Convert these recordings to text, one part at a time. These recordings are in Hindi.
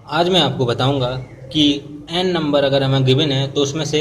आज मैं आपको बताऊंगा कि n नंबर अगर हमें गिवन है तो उसमें से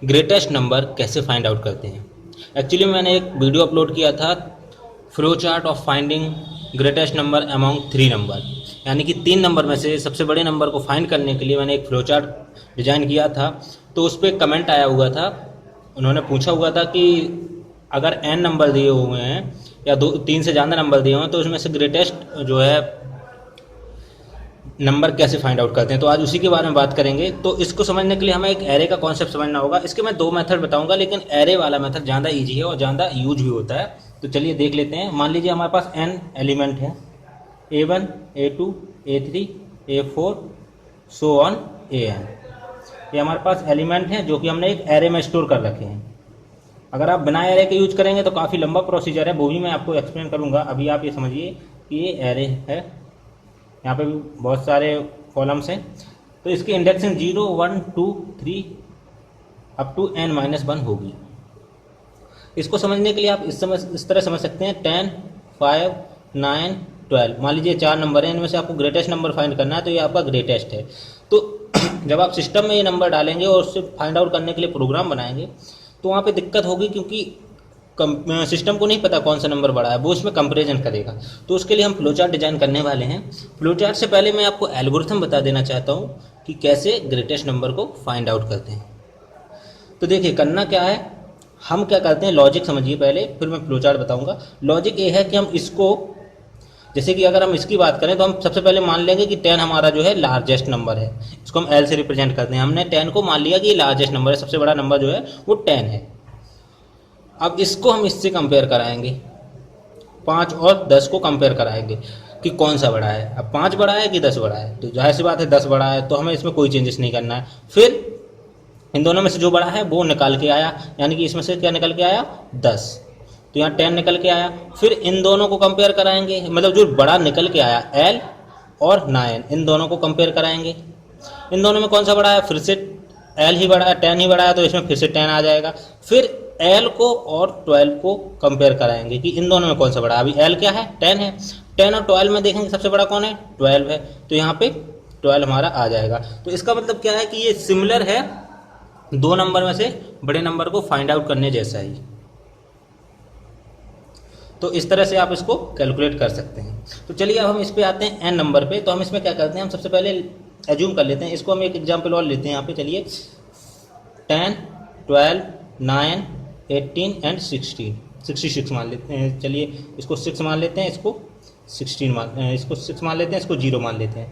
ग्रेटेस्ट नंबर कैसे फाइंड आउट करते हैं। एक्चुअली मैंने एक वीडियो अपलोड किया था, flow chart of finding greatest number among 3 number, यानी कि 3 नंबर में से सबसे बड़े नंबर को फाइंड करने के लिए मैंने एक फ्लो चार्ट डिजाइन किया था। तो उस पर कमेंट आया हुआ था, उन्होंने पूछा हुआ था कि अगर n नंबर दिए हुए हैं या 2 3 से ज़्यादा नंबर दिए हुए हैं तो उसमें से ग्रेटेस्ट जो है नंबर कैसे फाइंड आउट करते हैं। तो आज उसी के बारे में बात करेंगे। तो इसको समझने के लिए हमें एक एरे का कॉन्सेप्ट समझना होगा। इसके मैं 2 मेथड बताऊंगा, लेकिन एरे वाला मेथड ज़्यादा इजी है और ज़्यादा यूज भी होता है। तो चलिए देख लेते हैं। मान लीजिए हमारे पास n एलिमेंट है, A1 A2 A3 A4 so on An। ये हमारे पास एलिमेंट हैं जो कि हमने एक एरे में स्टोर कर रखे हैं। अगर आप बिना एरे के यूज करेंगे तो काफ़ी लंबा प्रोसीजर है, वो भी मैं आपको एक्सप्लेन करूंगा। अभी आप ये समझिए कि ये एरे है, यहाँ पे भी बहुत सारे कॉलम्स हैं। तो इसकी इंडेक्सिंग 0 1 2 3 अप टू n-1 होगी। इसको समझने के लिए आप इस तरह समझ सकते हैं। 10 5 9 12, मान लीजिए 4 नंबर हैं, इनमें से आपको ग्रेटेस्ट नंबर फाइंड करना है, तो ये आपका ग्रेटेस्ट है। तो जब आप सिस्टम में ये नंबर डालेंगे और उससे फाइंड आउट करने के लिए प्रोग्राम बनाएंगे तो वहाँ पे दिक्कत होगी, क्योंकि सिस्टम को नहीं पता कौन सा नंबर बड़ा है, वो इसमें कंपैरिजन करेगा। तो उसके लिए हम फ्लोचार्ट डिजाइन करने वाले हैं। फ्लोचार्ट से पहले मैं आपको एल्गोरिथम बता देना चाहता हूँ कि कैसे ग्रेटेस्ट नंबर को फाइंड आउट करते हैं। तो देखिए करना क्या है, हम क्या करते हैं, लॉजिक समझिए पहले, फिर मैं फ्लोचार्ट बताऊंगा। लॉजिक ये है कि हम इसको, जैसे कि अगर हम इसकी बात करें तो हम सबसे पहले मान लेंगे कि 10 हमारा जो है लार्जेस्ट नंबर है। इसको हम L से रिप्रेजेंट करते हैं। हमने 10 को मान लिया कि ये लार्जेस्ट नंबर है, सबसे बड़ा नंबर जो है वो 10 है। अब इसको हम इससे कंपेयर कराएंगे, 5 और 10 को कंपेयर कराएंगे कि कौन सा बड़ा है। अब 5 बड़ा है कि 10 बड़ा है, तो जाहिर सी बात है 10 बड़ा है, तो हमें इसमें कोई चेंजेस नहीं करना है। फिर इन दोनों में से जो बड़ा है वो निकाल के आया, यानी कि इसमें से क्या निकल के आया, 10। तो यहाँ 10 निकल के आया। फिर इन दोनों को कंपेयर कराएंगे, मतलब जो बड़ा निकल के आया L और 9, इन दोनों को कंपेयर कराएंगे। इन दोनों में कौन सा बड़ा है, फिर से L ही बड़ा है, 10 ही बड़ा है, तो इसमें फिर से 10 आ जाएगा। फिर L को और 12 को कंपेयर कराएंगे कि इन दोनों में कौन सा बड़ा है। अभी L क्या है, 10 है, 10 और 12 में देखेंगे सबसे बड़ा कौन है, 12 है, तो यहाँ पे 12 हमारा आ जाएगा। तो इसका मतलब क्या है कि ये सिमिलर है 2 नंबर में से बड़े नंबर को फाइंड आउट करने जैसा ही। तो इस तरह से आप इसको कैलकुलेट कर सकते हैं। तो चलिए अब हम इस पे आते हैं n नंबर पे। तो हम इसमें क्या करते हैं, हम सबसे पहले एज्यूम कर लेते हैं, इसको हम एक एग्जांपल और लेते हैं यहाँ पे। चलिए 10 12 9 18 एंड 66 मान लेते हैं। चलिए इसको 6 मान लेते हैं, इसको 6 मान लेते हैं, इसको 0 मान लेते हैं।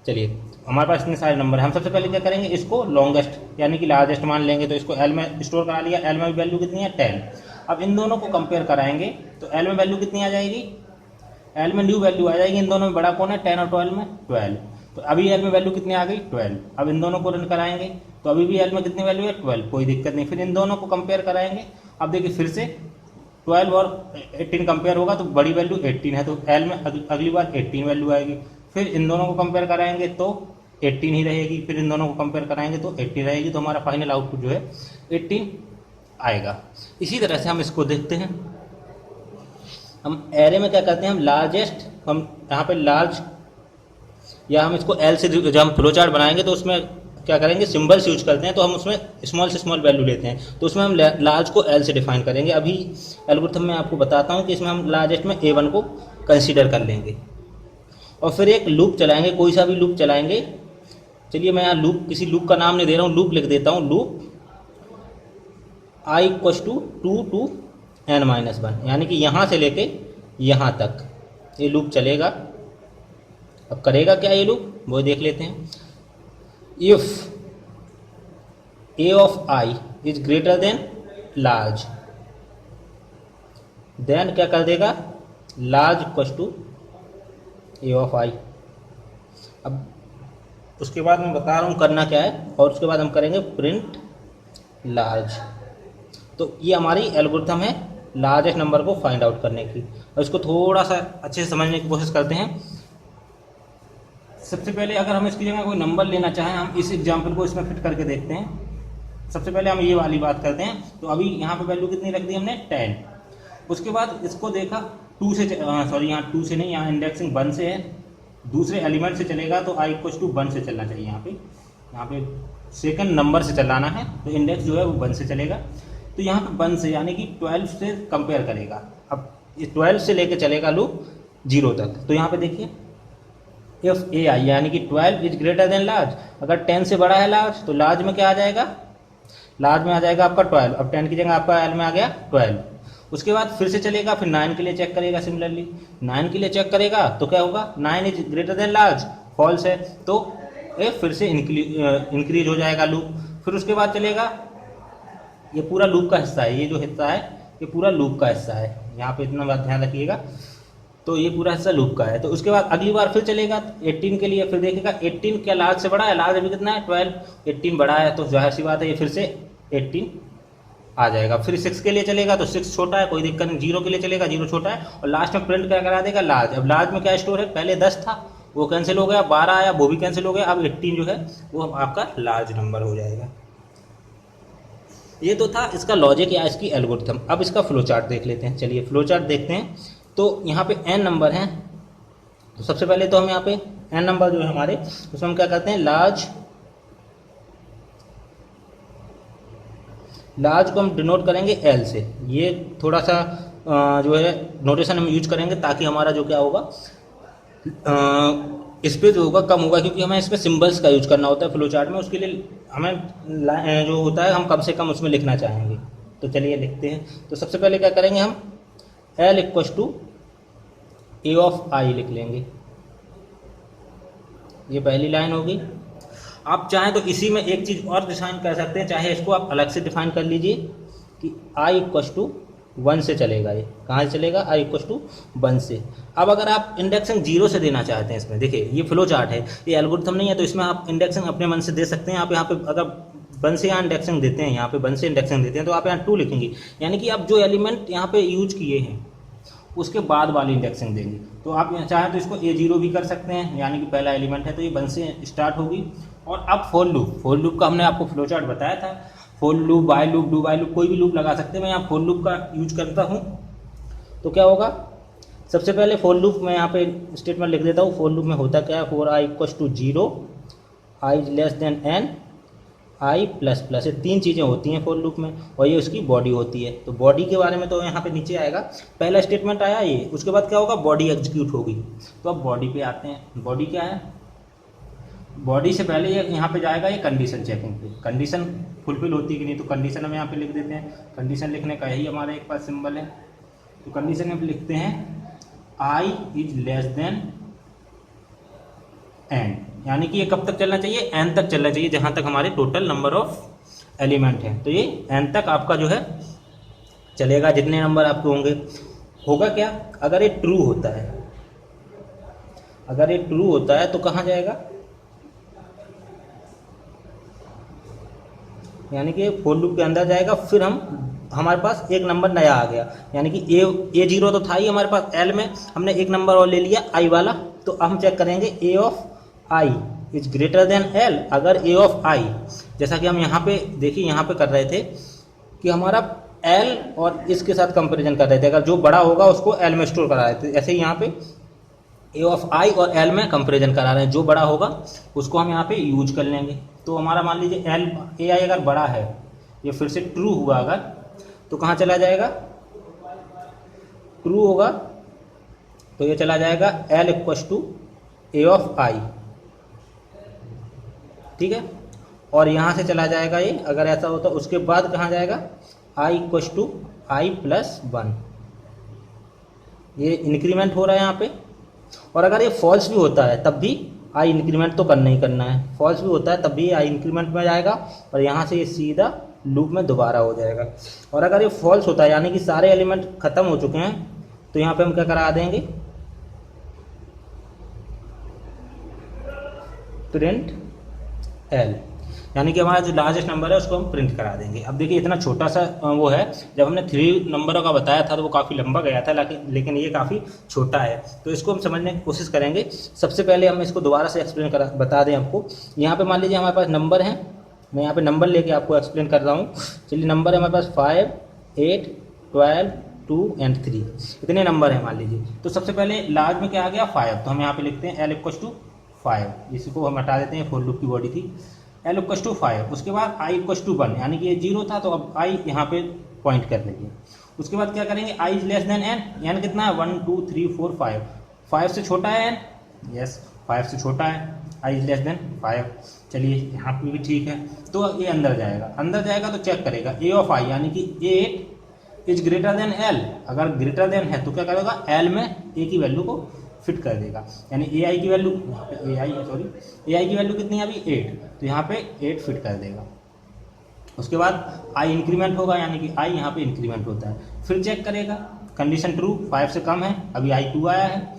चलिए हमारे पास इतने सारे नंबर हैं। हम सबसे पहले क्या करेंगे, इसको लॉन्गेस्ट यानी कि लार्जेस्ट मान लेंगे। तो इसको L में स्टोर करा लिया। L में वैल्यू कितनी है, 10। अब इन दोनों को कंपेयर कराएंगे तो L में वैल्यू कितनी आ जाएगी, L में न्यू वैल्यू आ जाएगी। इन दोनों में बड़ा कौन है, 10 और 12 में 12। तो अभी L में वैल्यू कितनी आ गई, 12। अब इन दोनों को रन कराएंगे तो अभी भी L में कितनी वैल्यू है, 12, कोई दिक्कत नहीं। फिर इन दोनों को कंपेयर कराएंगे। अब देखिए फिर से 12 और 18 कंपेयर होगा तो बड़ी वैल्यू 18 है, तो L में अगली बार 18 वैल्यू आएगी। फिर इन दोनों को कंपेयर कराएंगे तो 18 ही रहेगी। फिर इन दोनों को कंपेयर कराएंगे तो 80 रहेगी। तो हमारा फाइनल आउटपुट जो है 18 आएगा। इसी तरह से हम इसको देखते हैं। हम एरे में क्या करते हैं, हम लार्जेस्ट, हम यहाँ पे लार्ज, या हम इसको L से, जब हम फ्लो चार्ट बनाएंगे तो उसमें क्या करेंगे, सिंबल्स यूज करते हैं। तो हम उसमें स्मॉल से स्मॉल वैल्यू लेते हैं, तो उसमें हम लार्ज को L से डिफाइन करेंगे। अभी एल्गोरिथम में आपको बताता हूँ कि इसमें हम लार्जेस्ट में A1 को कंसीडर कर लेंगे और फिर एक लूप चलाएंगे, कोई सा भी लूप चलाएंगे। चलिए मैं यहाँ लूप, किसी लूप का नाम नहीं दे रहा हूँ, लूप लिख देता हूँ। Loop I equals to 2 to n-1, यानी कि यहाँ से लेके यहाँ तक ये लूप चलेगा। अब करेगा क्या ये लूप, वो देख लेते हैं। If a of I is greater than large, then क्या कर देगा, large equals to a of I। अब उसके बाद मैं बता रहा हूँ करना क्या है, और उसके बाद हम करेंगे प्रिंट लार्ज। तो ये हमारी एल्गोरिथम है लार्जेस्ट नंबर को फाइंड आउट करने की। और इसको थोड़ा सा अच्छे से समझने की कोशिश करते हैं। सबसे पहले अगर हम इसकी जगह कोई नंबर लेना चाहें, हम इस एग्जाम्पल को इसमें फिट करके देखते हैं। सबसे पहले हम ये वाली बात करते हैं। तो अभी यहाँ पे वैल्यू कितनी रख दी हमने, 10। उसके बाद इसको देखा 2 से, सॉरी यहाँ 2 से नहीं, यहाँ इंडेक्सिंग 1 से है, दूसरे एलिमेंट से चलेगा तो आई इक्वल टू 1 से चलना चाहिए। यहाँ पे सेकंड नंबर से चलाना है तो इंडेक्स जो है वो 1 से चलेगा। तो यहाँ पे 1 से यानी कि 12 से कंपेयर करेगा। अब ये 12 से लेके चलेगा लूप 0 तक। तो यहाँ पे देखिए इफ ए आई यानी कि 12 इज ग्रेटर देन लार्ज, अगर 10 से बड़ा है लार्ज तो लार्ज में क्या आ जाएगा, लार्ज में आ जाएगा आपका 12। अब 10 की जगह आपका एल में आ गया 12। उसके बाद फिर से चलेगा, फिर 9 के लिए चेक करेगा। सिमिलरली 9 के लिए चेक करेगा तो क्या होगा, 9 is greater than large, false है तो ये फिर से इंक्रीज हो जाएगा लूप। फिर उसके बाद चलेगा, ये पूरा लूप का हिस्सा है, ये जो हिस्सा है ये पूरा लूप का हिस्सा है, यहाँ पे इतना बात ध्यान रखिएगा। तो ये पूरा हिस्सा लूप का है। तो उसके बाद अगली बार फिर चलेगा 18 के लिए, फिर देखेगा 18 क्या लार्ज से बड़ा है, लार्ज अभी कितना है 12, 18 बड़ा है तो जाहिर सी बात है ये फिर से 18 आ जाएगा। फिर 6 के लिए चलेगा तो 6 छोटा है, कोई दिक्कत नहीं। 0 के लिए चलेगा, 0 छोटा है और लास्ट में प्रिंट क्या करा देगा, लार्ज। अब लार्ज में क्या स्टोर है, पहले 10 था वो कैंसिल हो गया, 12 आया वो भी कैंसिल हो गया, अब 18 जो है वो आपका लार्ज नंबर हो जाएगा। ये तो था इसका लॉजिक या इसकी एल्गोरिथम। अब इसका फ्लो चार्ट देख लेते हैं। चलिए फ्लो चार्ट देखते हैं। तो यहाँ पे n नंबर हैं, तो सबसे पहले तो हम यहाँ पे n नंबर जो है हमारे, उसमें हम क्या करते हैं, लार्ज को हम डिनोट करेंगे L से। ये थोड़ा सा जो है नोटेशन हम यूज करेंगे ताकि हमारा जो क्या होगा स्पेस जो होगा कम होगा, क्योंकि हमें इसमें सिंबल्स का यूज करना होता है फ्लो चार्ट में। उसके लिए हमें जो होता है हम कम से कम उसमें लिखना चाहेंगे। तो चलिए लिखते हैं। तो सबसे पहले क्या करेंगे, हम L equal to A of I लिख लेंगे। ये पहली लाइन होगी। आप चाहें तो इसी में एक चीज़ और डिफाइन कर सकते हैं, चाहे इसको आप अलग से डिफाइन कर लीजिए कि i इक्वल टू 1 से चलेगा। ये कहाँ से चलेगा, i इक्वल टू 1 से। अब अगर आप इंडेक्सिंग 0 से देना चाहते हैं, इसमें देखिए ये फ्लो चार्ट है, ये एल्गोरिथम नहीं है, तो इसमें आप इंडेक्सिंग अपने मन से दे सकते हैं। आप यहाँ पे अगर 1 से यहाँ इंडेक्सिंग देते हैं, यहाँ पे 1 से इंडेक्सिंग देते हैं तो आप यहाँ 2 लिखेंगे, यानी कि आप जो एलिमेंट यहाँ पे यूज किए हैं उसके बाद वाली इंडेक्सिंग देंगे। तो आप चाहें तो इसको A0 भी कर सकते हैं, यानी कि पहला एलिमेंट है तो ये 1 से स्टार्ट होगी। और अब फॉर लूप का हमने आपको फ्लो चार्ट बताया था। For loop, by loop, do by loop, कोई भी लूप लगा सकते हैं। मैं यहाँ फॉर लूप का यूज करता हूँ। तो क्या होगा, सबसे पहले फॉर लूप मैं यहाँ पे स्टेटमेंट लिख देता हूँ। फॉर लूप में होता क्या है, for i equal to 0, i is less than n, i plus plus, ये 3 चीज़ें होती हैं फॉर लूप में और ये उसकी बॉडी होती है। तो बॉडी के बारे में तो यहाँ पे नीचे आएगा, पहला स्टेटमेंट आया ये, उसके बाद क्या होगा, बॉडी एग्जीक्यूट होगी। तो अब बॉडी पे आते हैं। बॉडी क्या है, बॉडी से पहले ये यहाँ पे जाएगा ये कंडीशन चेकिंग पे, कंडीशन फुलफिल होती है कि नहीं। तो कंडीशन हम यहाँ पे लिख देते हैं। कंडीशन लिखने का यही हमारे एक पास सिंबल है। तो कंडीशन में लिखते हैं i is less than n, यानी कि ये कब तक चलना चाहिए, n तक चलना चाहिए, जहाँ तक हमारे टोटल नंबर ऑफ एलिमेंट है। तो ये n तक आपका जो है चलेगा, जितने नंबर आपके होंगे। होगा क्या, अगर ये ट्रू होता है, अगर ये ट्रू होता है तो कहाँ जाएगा, यानी कि फॉर लूप के अंदर जाएगा। फिर हमारे पास एक नंबर नया आ गया, यानी कि A0 तो था ही हमारे पास, L में हमने एक नंबर और ले लिया I वाला। तो अब हम चेक करेंगे A of I is greater then L। अगर A ऑफ I, जैसा कि हम यहाँ पे देखिए यहाँ पे कर रहे थे कि हमारा L और इसके साथ कंपैरिजन कर रहे थे, अगर जो बड़ा होगा उसको L में स्टोर करा रहे थे। ऐसे ही यहाँ पे A ऑफ I और L में कंपैरिजन करा रहे हैं, जो बड़ा होगा उसको हम यहाँ पे यूज कर लेंगे। तो हमारा मान लीजिए AI अगर बड़ा है, ये फिर से ट्रू हुआ अगर, तो कहाँ चला जाएगा, ट्रू होगा तो ये चला जाएगा L equal to A of I, ठीक है। और यहाँ से चला जाएगा ये, अगर ऐसा होता उसके बाद कहाँ जाएगा, I equal to I plus 1। ये इंक्रीमेंट हो रहा है यहाँ पे। और अगर ये फॉल्स भी होता है तब भी I इंक्रीमेंट तो करना ही करना है। फॉल्स भी होता है तब भी I इंक्रीमेंट में जाएगा और यहाँ से ये सीधा लूप में दोबारा हो जाएगा। और अगर ये फॉल्स होता है, यानी कि सारे एलिमेंट खत्म हो चुके हैं, तो यहाँ पे हम क्या करा देंगे, प्रिंट L, यानी कि हमारा जो लार्जेस्ट नंबर है उसको हम प्रिंट करा देंगे। अब देखिए इतना छोटा सा वो है, जब हमने 3 नंबरों का बताया था तो वो काफ़ी लंबा गया था, लेकिन ये काफ़ी छोटा है। तो इसको हम समझने की कोशिश करेंगे। सबसे पहले हम इसको दोबारा से एक्सप्लेन बता दें आपको। यहाँ पे मान लीजिए हमारे पास नंबर है, मैं यहाँ पे नंबर लेके आपको एक्सप्लेन कर रहा हूँ। चलिए नंबर है हमारे पास 5, 8, 12, 2 एंड 3 इतने नंबर हैं मान लीजिए। तो सबसे पहले लार्ज में क्या आ गया 5, तो हम यहाँ पे लिखते हैं L इक्वल्स टू 5, इसको हम हटा देते हैं, फॉर लूप की बॉडी थी। L इक्वल्स टू 5, उसके बाद I इक्वल्स टू 1, यानी कि ये 0 था तो अब I यहाँ पे पॉइंट कर लेंगे। उसके बाद क्या करेंगे, I is less than n, n कितना है 1 2 3 4 5, 5 से छोटा है n, यस 5 से छोटा है, I इज लेस देन 5। चलिए यहाँ पे भी ठीक है, तो ये अंदर जाएगा तो चेक करेगा A ऑफ I, यानी कि 8 इज ग्रेटर देन L, अगर ग्रेटर देन है तो क्या करेगा L में A की वैल्यू को फिट कर देगा, यानी AI की वैल्यू AI की वैल्यू कितनी है अभी 8, तो यहाँ पे 8 फिट कर देगा। उसके बाद I इंक्रीमेंट होगा, यानी कि I यहाँ पे इंक्रीमेंट होता है, फिर चेक करेगा कंडीशन ट्रू 5 से कम है, अभी I 2 आया है,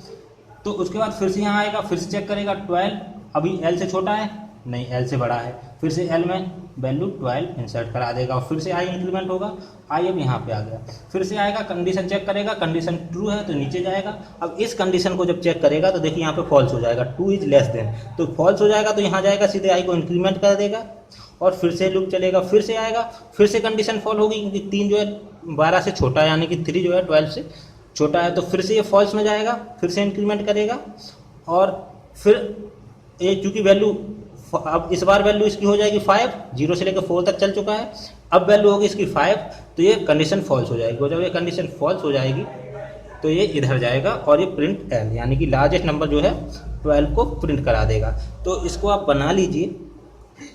तो उसके बाद फिर से यहाँ आएगा, फिर से चेक करेगा 12, अभी L से छोटा है नहीं L से बड़ा है, फिर से L में वैल्यू 12 इंसर्ट करा देगा और फिर से I इंक्रीमेंट होगा, I अब यहाँ पे आ गया, फिर से आएगा कंडीशन चेक करेगा, कंडीशन ट्रू है तो नीचे जाएगा। अब इस कंडीशन को जब चेक करेगा तो देखिए यहाँ पे फॉल्स हो जाएगा, 2 इज लेस देन, तो फॉल्स हो जाएगा तो यहाँ जाएगा सीधे I को इंक्रीमेंट कर देगा और फिर से लूप चलेगा, फिर से आएगा, फिर से कंडीशन फॉल होगी क्योंकि 3 जो है 12 से छोटा है, यानी कि 3 जो है 12 से छोटा है, तो फिर से ये फॉल्स में जाएगा, फिर से इंक्रीमेंट करेगा और फिर ये चूँकि वैल्यू अब इस बार वैल्यू इसकी हो जाएगी 5, 0 से लेकर 4 तक चल चुका है, अब वैल्यू होगी इसकी 5, तो ये कंडीशन फॉल्स हो जाएगी, और जब ये कंडीशन फॉल्स हो जाएगी तो ये इधर जाएगा और ये प्रिंट L, यानी कि लार्जेस्ट नंबर जो है 12 को प्रिंट करा देगा। तो इसको आप बना लीजिए,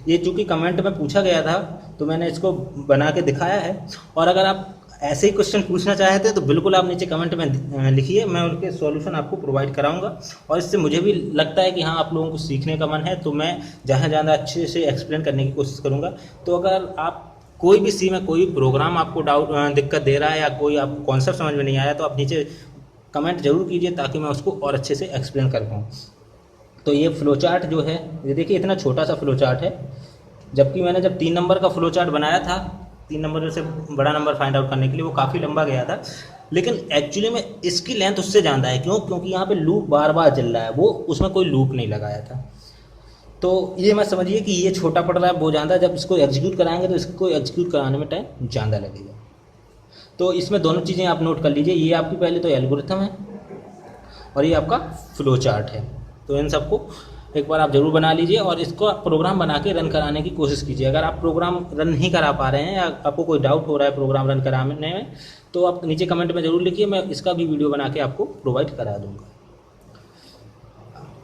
ये चूँकि कमेंट में पूछा गया था तो मैंने इसको बना के दिखाया है, और अगर आप ऐसे ही क्वेश्चन पूछना चाहते हैं तो बिल्कुल आप नीचे कमेंट में लिखिए, मैं उनके सॉल्यूशन आपको प्रोवाइड कराऊंगा। और इससे मुझे भी लगता है कि हाँ आप लोगों को सीखने का मन है, तो मैं जहाँ ज़्यादा अच्छे से एक्सप्लेन करने की कोशिश करूँगा। तो अगर आप कोई भी सी में कोई प्रोग्राम आपको दिक्कत दे रहा है या कोई आपको कॉन्सेप्ट समझ में नहीं आया, तो आप नीचे कमेंट जरूर कीजिए ताकि मैं उसको और अच्छे से एक्सप्लेन कर पाऊँ। तो ये फ्लो चार्ट जो है, ये देखिए इतना छोटा सा फ्लो चार्ट है, जबकि मैंने जब 3 नंबर का फ्लो चार्ट बनाया था, 3 नंबर से बड़ा नंबर फाइंड आउट करने के लिए, वो काफ़ी लंबा गया था, लेकिन एक्चुअली में इसकी लेंथ उससे ज़्यादा है। क्यों? क्योंकि यहाँ पे लूप बार बार चल रहा है, वो उसमें कोई लूप नहीं लगाया था। तो ये मत समझिए कि ये छोटा पड़ रहा है वो ज़्यादा, जब इसको एग्जीक्यूट कराएंगे तो इसको एग्जीक्यूट कराने में टाइम ज़्यादा लगेगा। तो इसमें दोनों चीज़ें आप नोट कर लीजिए, ये आपकी पहले तो एल्गोरिथम है और ये आपका फ्लो चार्ट है। तो इन सबको एक बार आप जरूर बना लीजिए और इसको प्रोग्राम बना के रन कराने की कोशिश कीजिए। अगर आप प्रोग्राम रन नहीं करा पा रहे हैं या आपको कोई डाउट हो रहा है प्रोग्राम रन कराने में, तो आप नीचे कमेंट में ज़रूर लिखिए, मैं इसका भी वीडियो बना के आपको प्रोवाइड करा दूंगा।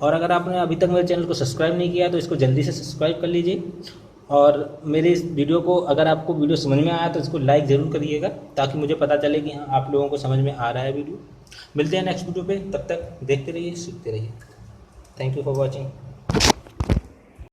और अगर आपने अभी तक मेरे चैनल को सब्सक्राइब नहीं किया तो इसको जल्दी से सब्सक्राइब कर लीजिए, और मेरे इस वीडियो को, अगर आपको वीडियो समझ में आया तो इसको लाइक ज़रूर करिएगा ताकि मुझे पता चले कि हाँ आप लोगों को समझ में आ रहा है वीडियो। मिलते हैं नेक्स्ट वीडियो पे, तब तक देखते रहिए, सीखते रहिए। Thank you for watching.